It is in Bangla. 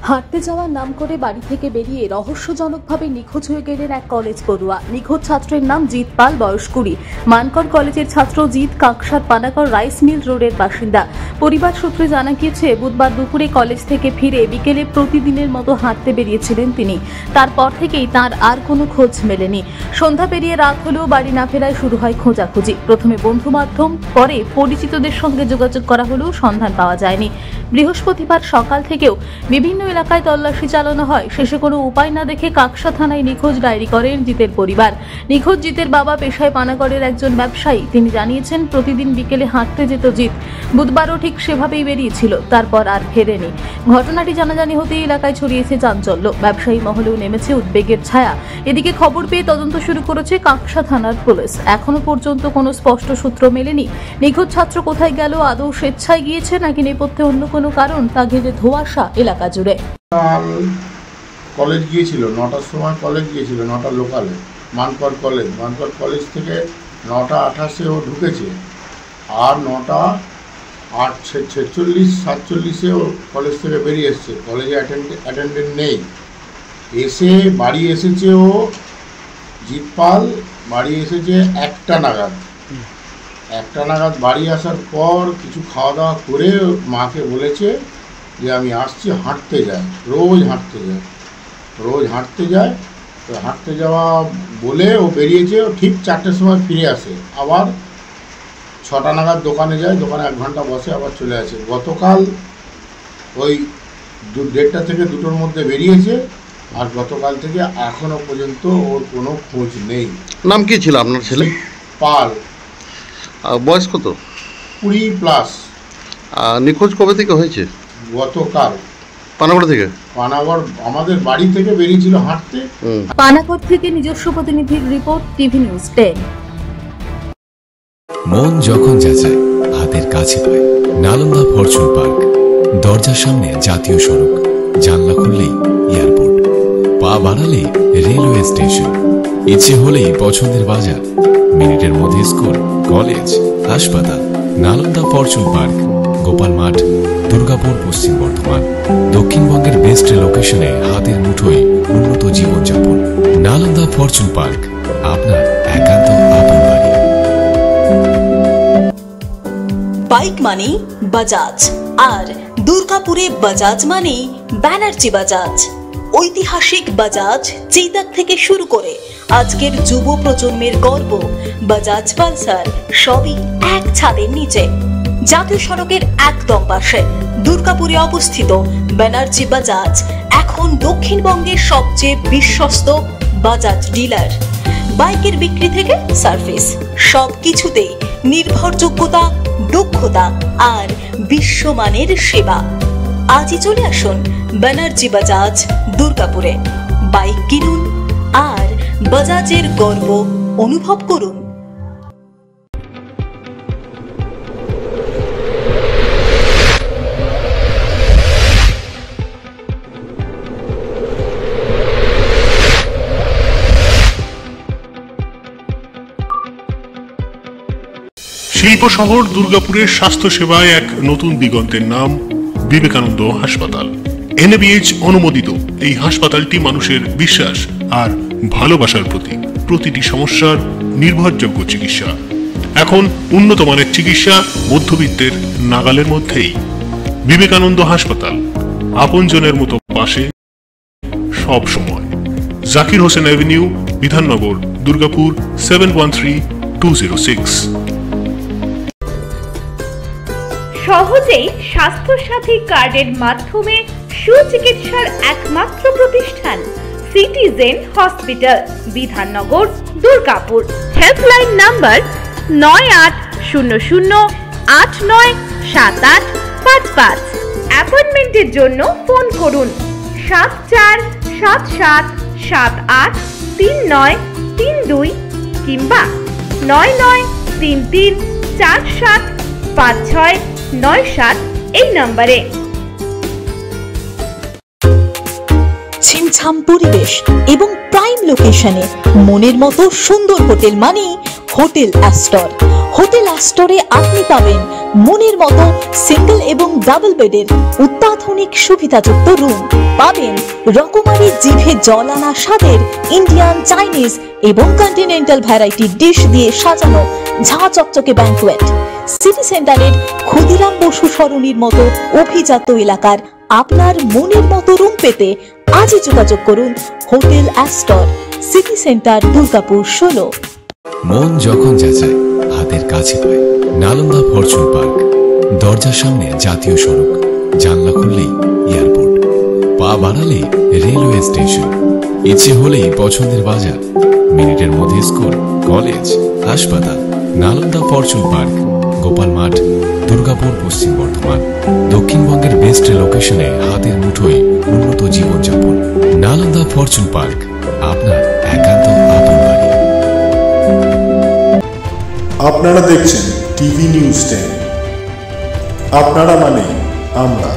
হাঁটতে যাওয়ার নাম করে বাড়ি থেকে বেরিয়ে রহস্যজনকভাবে নিখোঁজ হয়ে গেলেন এক কলেজ পড়ুয়া। নিখোঁজ ছাত্রের নাম জিৎ পাল, বয়স 20। মানকর কলেজের ছাত্র জিৎ কাকসার পানাগড় রাইস মিল রোডের বাসিন্দা। পরিবার সূত্রে জানা গিয়েছে, বুধবার দুপুরে কলেজ থেকে ফিরে বিকেলে প্রতিদিনের মতো হাঁটতে বেরিয়েছিলেন তিনি। তারপর থেকেই তার আর কোনো খোঁজ মেলেনি। সন্ধ্যা পেরিয়ে রাত হলেও বাড়ি না ফেরায় শুরু হয় খোঁজাখুঁজি। প্রথমে বন্ধু মাধ্যম, পরে পরিচিতদের সঙ্গে যোগাযোগ করা হলেও সন্ধান পাওয়া যায়নি। বৃহস্পতিবার সকাল থেকেও বিভিন্ন এলাকায় তল্লাশি চালানো হয়। শেষে কোনো উপায় না দেখে কাকসা থানায় নিখোঁজ ডায়েরি করেন জিতের পরিবার। নিখোঁজ জিতের বাবা পেশায় পানাগড়ের একজন ব্যবসায়ী। তিনি জানিয়েছেন, প্রতিদিন বিকেলে হাঁটতে যেত জিত। বুধবারও ঠিক সেভাবেই বেরিয়েছিল, তারপর আর ফেরেনি। ঘটনাটি জানাজানি হতেই এলাকায় ছড়িয়েছে চাঞ্চল্য। ব্যবসায়ী মহলেও নেমেছে উদ্বেগের ছায়া। এদিকে খবর পেয়ে তদন্ত শুরু করেছে কাকসা থানার পুলিশ। এখনো পর্যন্ত কোনো স্পষ্ট সূত্র মেলেনি। নিখোঁজ ছাত্র কোথায় গেল, আদৌ স্বেচ্ছায় গিয়েছে নাকি নেপথ্যে অন্য কোনো কারণ, তা ঘিরে ধোঁয়াশা এলাকা জুড়ে। কলেজ গিয়েছিল 9টার সময়, কলেজ গিয়েছিল 9টা লোকালে, মানকর কলেজ থেকে 9:28 ও ঢুকেছে। আর 9:46-47 ও কলেজ থেকে বেরিয়ে এসছে। কলেজে অ্যাটেন্ডেন্ট নেই। এসে বাড়ি এসেছে ও জিৎ পাল, বাড়ি এসেছে 1টা নাগাদ। বাড়ি আসার পর কিছু খাওয়া দাওয়া করে মাকে বলেছে যে আমি আসছি, হাঁটতে যাই, রোজ হাঁটতে যায়। তো হাঁটতে যাওয়া বলে ও বেরিয়েছে। ও ঠিক 4টের সময় ফিরে আসে, আবার 6টা নাগাদ দোকানে যায়, দোকানে 1 ঘন্টা বসে আবার চলে আসে। গতকাল ওই 1:30 থেকে 2টোর মধ্যে বেরিয়েছে। আর গতকাল থেকে এখনো পর্যন্ত ওর কোনো খোঁজ নেই। নাম কি ছিল আপনার ছেলে? পাল। বয়স কত? 20+। নিখোঁজ কবে থেকে হয়েছে? গতকাল। পানাগড় থেকে? পানাগড় আমাদের বাড়ি থেকে বেরিয়েছিল হাঁটতে। পানাগড় থেকে নিজস্ব প্রতিনিধির রিপোর্ট, টিভি নিউজ 10। মন যখন যাচায় হাতের কাছে পায় নালন্দা ফরচুন পার্ক। দরজার সামনে জাতীয় সড়ক, জানলা খুললেই এয়ারপোর্ট, পা বাড়ালেই রেলওয়ে স্টেশন, ইচ্ছে হলেই পছন্দের বাজার, মিনিটের মধ্যে স্কুল, কলেজ, হাসপাতাল। নালন্দা ফরচুন পার্ক, গোপাল মাঠ, দুর্গাপুর, পশ্চিম বর্ধমান। দক্ষিণবঙ্গের বেস্ট লোকেশনে, হাতের মুঠোয় উন্নত জীবনযাপন। নালন্দা ফরচুন পার্ক, আপনার একান্ত আপন বাড়ি। বাইক মানে বাজাজ, আর দুর্গাপুরে বাজাজ মানে ব্যানার্জি বাজাজ। ঐতিহাসিক বাজাজ চেতক থেকে শুরু করে আজকের যুব প্রজন্মের গর্ব বাজাজ পালসার, সবই এক ছাদের নিচে। জাতীয় সড়কের একদম পাশে দুর্গাপুরে অবস্থিত ব্যানার্জি বাজাজ এখন দক্ষিণবঙ্গের সবচেয়ে বিশ্বস্ত বাজাজ ডিলার। বাইকের বিক্রি থেকে সার্ভিস, সবকিছুতেই নির্ভরযোগ্যতা, দক্ষতা আর বিশ্বমানের সেবা। আজই চলে আসুন ব্যানার্জি বাজাজ দুর্গাপুরে। বাইক কিনুন আর বাজাজের গর্ব অনুভব করুন। শিল্প শহর দুর্গাপুরের স্বাস্থ্য সেবায় এক নতুন দিগন্তের নাম বিবেকানন্দ হাসপাতাল। NABH অনুমোদিত এই হাসপাতালটি মানুষের বিশ্বাস আর ভালোবাসার প্রতীক। প্রতিটি সমস্যার নির্ভরযোগ্য চিকিৎসা। এখন উন্নত মানের চিকিৎসা মধ্যবিত্তের নাগালের মধ্যেই। বিবেকানন্দ হাসপাতাল, আপনজনের মতো পাশে সব সময়। জাকির হোসেন অ্যাভিনিউ, বিধাননগর, দুর্গাপুর 713206। সহজেই স্বাস্থ্যসাথী কার্ডের মাধ্যমে সুচিকিৎসার একমাত্র প্রতিষ্ঠান citizen hospital, Bidhannagar, Durgapur. Helpline number 9800897855। অ্যাপয়েন্টমেন্টের জন্য ফোন করুন 7477783932 কিংবা 9933475697 এই নম্বরে। ছিমছাম পরিবেশ এবং প্রাইম লোকেশনে মনের মতো সুন্দর হোটেল মানে হোটেল অ্যাস্টর। হোটেল অ্যাস্টরে আপনি পাবেন মনের মতো সিঙ্গেল এবং ডাবল বেডের অত্যাধুনিক সুবিধাযুক্ত রুম, পাবেন রকমারি জিভে জল আনা স্বাদের ইন্ডিয়ান, চাইনিজ এবং কন্টিনেন্টাল ভ্যারাইটি ডিশ দিয়ে সাজানো ঝাঁ চকচকে ব্যাংকুয়েট। সিটি সেন্টারের ক্ষুদিরাম বসু সরণির মতো অভিজাত এলাকার আপনার মনের মতো রুম পেতে আজই যোগাযোগ করুন hotel Astor, city centre, Durgapur 16। মন যখন যাচায় হাতের কাছে পায় নালন্দা ফরচুন পার্ক। দরজার সামনে জাতীয় সড়ক, জানলা খুললেই এয়ারপোর্ট, পা বাড়ালে রেলওয়ে স্টেশন, ইচ্ছে হলেই পছন্দের বাজার, মিনিটের মধ্যে স্কুল, কলেজ, হাসপাতাল। নালন্দা ফরচুন পার্ক, গোপাল মাঠ, দুর্গাপুর, পশ্চিম বর্ধমান। দক্ষিণবঙ্গের বেস্ট লোকেশনে হাতের মুঠোয় উন্নত জীবনযাপন। নালন্দা ফরচুন পার্ক, আপনার একান্ত আপন বাড়ি। আপনারা দেখছেন টিভি নিউজ 10। আপনারা মানে আমরা।